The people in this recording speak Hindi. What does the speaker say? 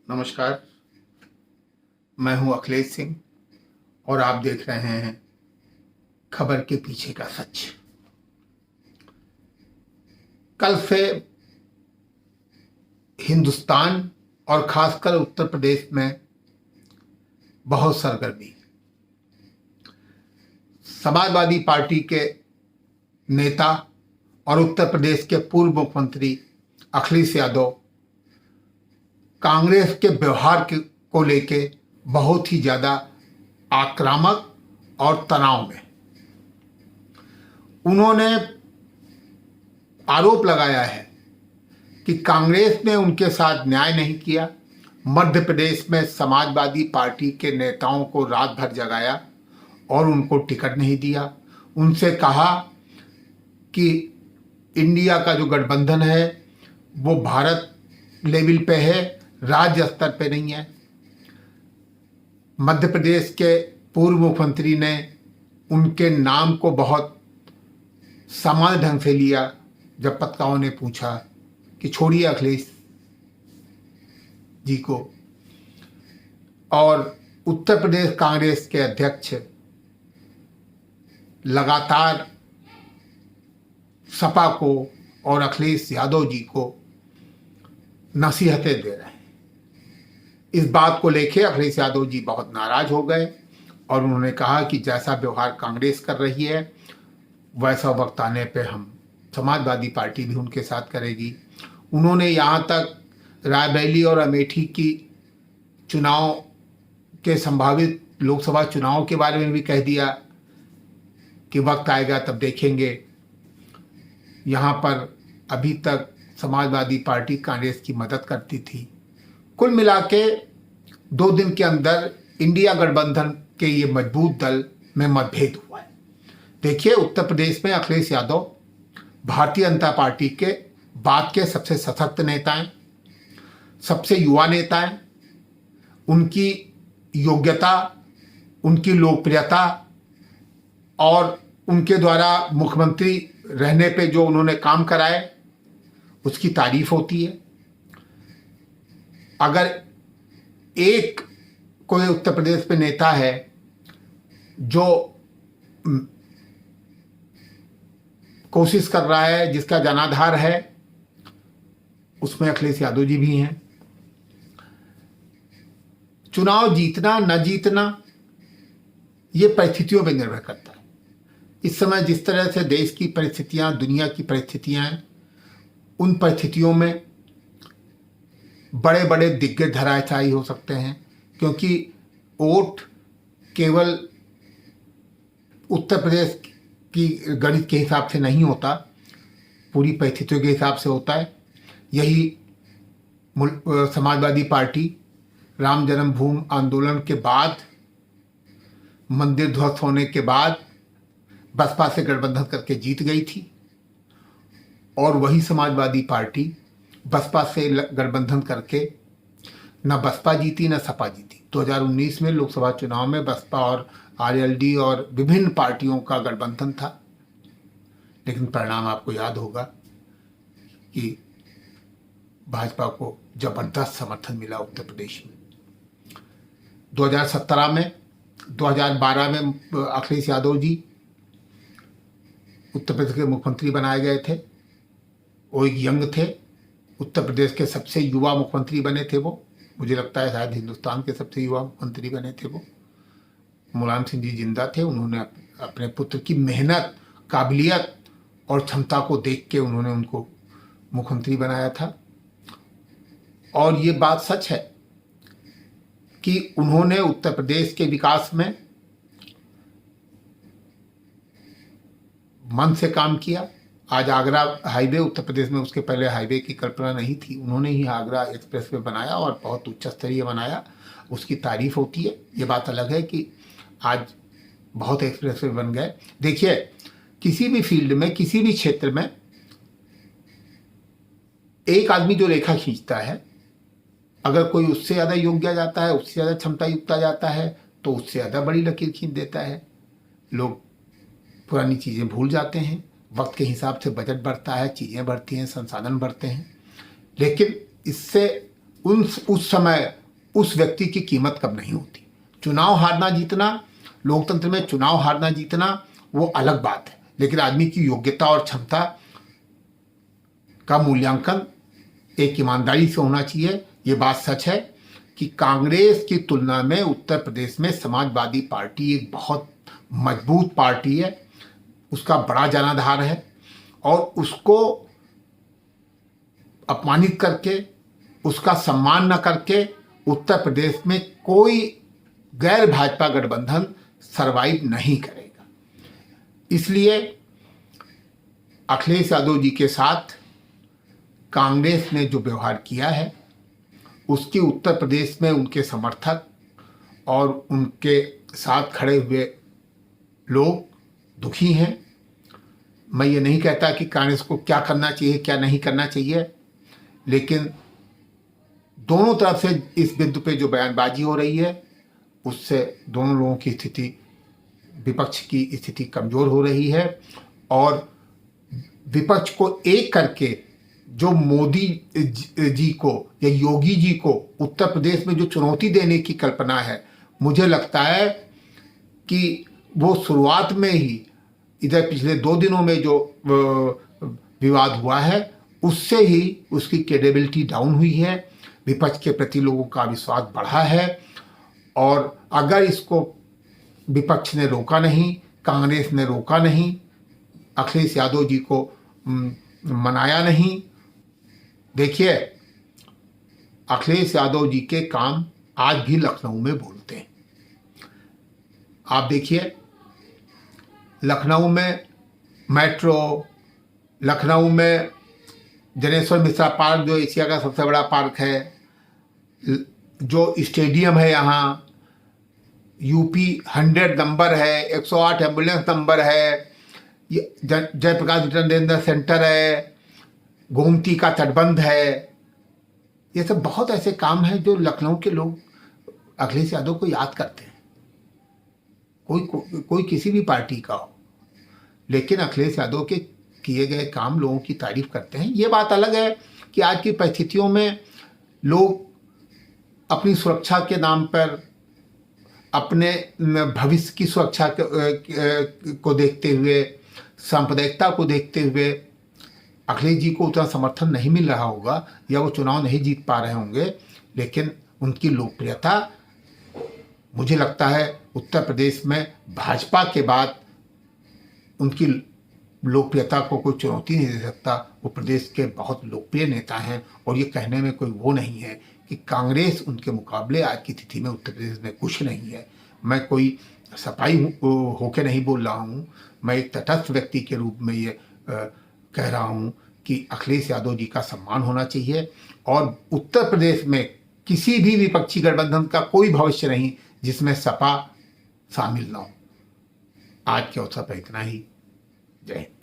नमस्कार। मैं हूं अखिलेश सिंह और आप देख रहे हैं खबर के पीछे का सच। कल से हिंदुस्तान और खासकर उत्तर प्रदेश में बहुत सरगर्मी। समाजवादी पार्टी के नेता और उत्तर प्रदेश के पूर्व मुख्यमंत्री अखिलेश यादव कांग्रेस के व्यवहार को लेके बहुत ही ज्यादा आक्रामक और तनाव में। उन्होंने आरोप लगाया है कि कांग्रेस ने उनके साथ न्याय नहीं किया। मध्य प्रदेश में समाजवादी पार्टी के नेताओं को रात भर जगाया और उनको टिकट नहीं दिया। उनसे कहा कि इंडिया का जो गठबंधन है वो भारत लेवल पे है, राज्य स्तर पे नहीं है। मध्य प्रदेश के पूर्व मुख्यमंत्री ने उनके नाम को बहुत सामान्य ढंग से लिया जब पत्रकारों ने पूछा कि छोड़िए अखिलेश जी को। और उत्तर प्रदेश कांग्रेस के अध्यक्ष लगातार सपा को और अखिलेश यादव जी को नसीहतें दे रहे हैं। इस बात को लेके अखिलेश यादव जी बहुत नाराज हो गए और उन्होंने कहा कि जैसा व्यवहार कांग्रेस कर रही है वैसा वक्त आने पे हम समाजवादी पार्टी भी उनके साथ करेगी। उन्होंने यहाँ तक रायबरेली और अमेठी की चुनाव के संभावित लोकसभा चुनाव के बारे में भी कह दिया कि वक्त आएगा तब देखेंगे। यहाँ पर अभी तक समाजवादी पार्टी कांग्रेस की मदद करती थी। कुल मिला के 2 दिन के अंदर इंडिया गठबंधन के ये मजबूत दल में मतभेद हुआ है। देखिए, उत्तर प्रदेश में अखिलेश यादव भारतीय जनता पार्टी के बाद के सबसे सशक्त नेता हैं, सबसे युवा नेता हैं। उनकी योग्यता, उनकी लोकप्रियता और उनके द्वारा मुख्यमंत्री रहने पे जो उन्होंने काम कराए उसकी तारीफ होती है। अगर एक कोई उत्तर प्रदेश में नेता है जो कोशिश कर रहा है, जिसका जनाधार है, उसमें अखिलेश यादव जी भी हैं। चुनाव जीतना न जीतना ये परिस्थितियों पर निर्भर करता है। इस समय जिस तरह से देश की परिस्थितियां, दुनिया की परिस्थितियां हैं, उन परिस्थितियों में बड़े बड़े दिग्गज धराशायी हो सकते हैं, क्योंकि वोट केवल उत्तर प्रदेश की गणित के हिसाब से नहीं होता, पूरी परिस्थितियों के हिसाब से होता है। यही समाजवादी पार्टी राम जन्मभूमि आंदोलन के बाद, मंदिर ध्वस्त होने के बाद बसपा से गठबंधन करके जीत गई थी और वही समाजवादी पार्टी बसपा से गठबंधन करके न बसपा जीती न सपा जीती। 2019 में लोकसभा चुनाव में बसपा और आरएलडी और विभिन्न पार्टियों का गठबंधन था, लेकिन परिणाम आपको याद होगा कि भाजपा को जबरदस्त समर्थन मिला उत्तर प्रदेश में। 2017 में, 2012 में अखिलेश यादव जी उत्तर प्रदेश के मुख्यमंत्री बनाए गए थे। वो एक यंग थे, उत्तर प्रदेश के सबसे युवा मुख्यमंत्री बने थे वो। मुझे लगता है शायद हिंदुस्तान के सबसे युवा मुख्यमंत्री बने थे वो। मुलायम सिंह जी जिंदा थे। उन्होंने अपने पुत्र की मेहनत, काबिलियत और क्षमता को देख के उन्होंने उनको मुख्यमंत्री बनाया था। और ये बात सच है कि उन्होंने उत्तर प्रदेश के विकास में मन से काम किया। आज आगरा हाईवे उत्तर प्रदेश में, उसके पहले हाईवे की कल्पना नहीं थी, उन्होंने ही आगरा एक्सप्रेसवे बनाया और बहुत उच्च स्तरीय बनाया। उसकी तारीफ होती है। ये बात अलग है कि आज बहुत एक्सप्रेसवे बन गए। देखिए, किसी भी फील्ड में, किसी भी क्षेत्र में एक आदमी जो रेखा खींचता है, अगर कोई उससे ज़्यादा योग्य जाता है, उससे ज़्यादा क्षमता युक्त जाता है, तो उससे ज़्यादा बड़ी लकीर खींच देता है। लोग पुरानी चीज़ें भूल जाते हैं, वक्त के हिसाब से बजट बढ़ता है, चीज़ें बढ़ती हैं, संसाधन बढ़ते हैं, लेकिन इससे उस समय उस व्यक्ति की कीमत कब नहीं होती। चुनाव हारना जीतना, लोकतंत्र में चुनाव हारना जीतना वो अलग बात है, लेकिन आदमी की योग्यता और क्षमता का मूल्यांकन एक ईमानदारी से होना चाहिए। ये बात सच है कि कांग्रेस की तुलना में उत्तर प्रदेश में समाजवादी पार्टी एक बहुत मजबूत पार्टी है, उसका बड़ा जनाधार है, और उसको अपमानित करके, उसका सम्मान न करके उत्तर प्रदेश में कोई गैर भाजपा गठबंधन सरवाइव नहीं करेगा। इसलिए अखिलेश यादव जी के साथ कांग्रेस ने जो व्यवहार किया है उसकी उत्तर प्रदेश में उनके समर्थक और उनके साथ खड़े हुए लोग दुखी हैं। मैं ये नहीं कहता कि कांग्रेस को क्या करना चाहिए क्या नहीं करना चाहिए, लेकिन दोनों तरफ से इस बिंदु पे जो बयानबाजी हो रही है उससे दोनों लोगों की स्थिति, विपक्ष की स्थिति कमज़ोर हो रही है, और विपक्ष को एक करके जो मोदी जी को या योगी जी को उत्तर प्रदेश में जो चुनौती देने की कल्पना है, मुझे लगता है कि वो शुरुआत में ही इधर पिछले 2 दिनों में जो विवाद हुआ है उससे ही उसकी क्रेडिबिलिटी डाउन हुई है, विपक्ष के प्रति लोगों का विश्वास बढ़ा है। और अगर इसको विपक्ष ने रोका नहीं, कांग्रेस ने रोका नहीं, अखिलेश यादव जी को मनाया नहीं, देखिए अखिलेश यादव जी के काम आज भी लखनऊ में बोलते हैं। आप देखिए लखनऊ में मेट्रो, लखनऊ में जनेश्वर मिश्रा पार्क जो एशिया का सबसे बड़ा पार्क है, जो स्टेडियम है यहाँ, यूपी 100 नंबर है, 108 एम्बुलेंस नंबर है, जयप्रकाश विटनेंद्र सेंटर है, गोमती का तटबंध है, ये सब बहुत ऐसे काम हैं जो लखनऊ के लोग अखिलेश यादव को याद करते हैं। कोई किसी भी पार्टी का हो, लेकिन अखिलेश यादव के किए गए काम लोगों की तारीफ करते हैं। ये बात अलग है कि आज की परिस्थितियों में लोग अपनी सुरक्षा के नाम पर, अपने भविष्य की सुरक्षा को देखते हुए, सांप्रदायिकता को देखते हुए अखिलेश जी को उतना समर्थन नहीं मिल रहा होगा या वो चुनाव नहीं जीत पा रहे होंगे, लेकिन उनकी लोकप्रियता मुझे लगता है उत्तर प्रदेश में भाजपा के बाद उनकी लोकप्रियता को कोई चुनौती नहीं दे सकता। वो प्रदेश के बहुत लोकप्रिय नेता हैं, और ये कहने में कोई वो नहीं है कि कांग्रेस उनके मुकाबले आज की स्थिति में उत्तर प्रदेश में कुछ नहीं है। मैं कोई सफाई होके नहीं बोल रहा हूँ, मैं एक तटस्थ व्यक्ति के रूप में ये कह रहा हूँ कि अखिलेश यादव जी का सम्मान होना चाहिए, और उत्तर प्रदेश में किसी भी विपक्षी गठबंधन का कोई भविष्य नहीं जिसमें सपा शामिल ना हो। आज के अवसर पर इतना ही। जय हिंद।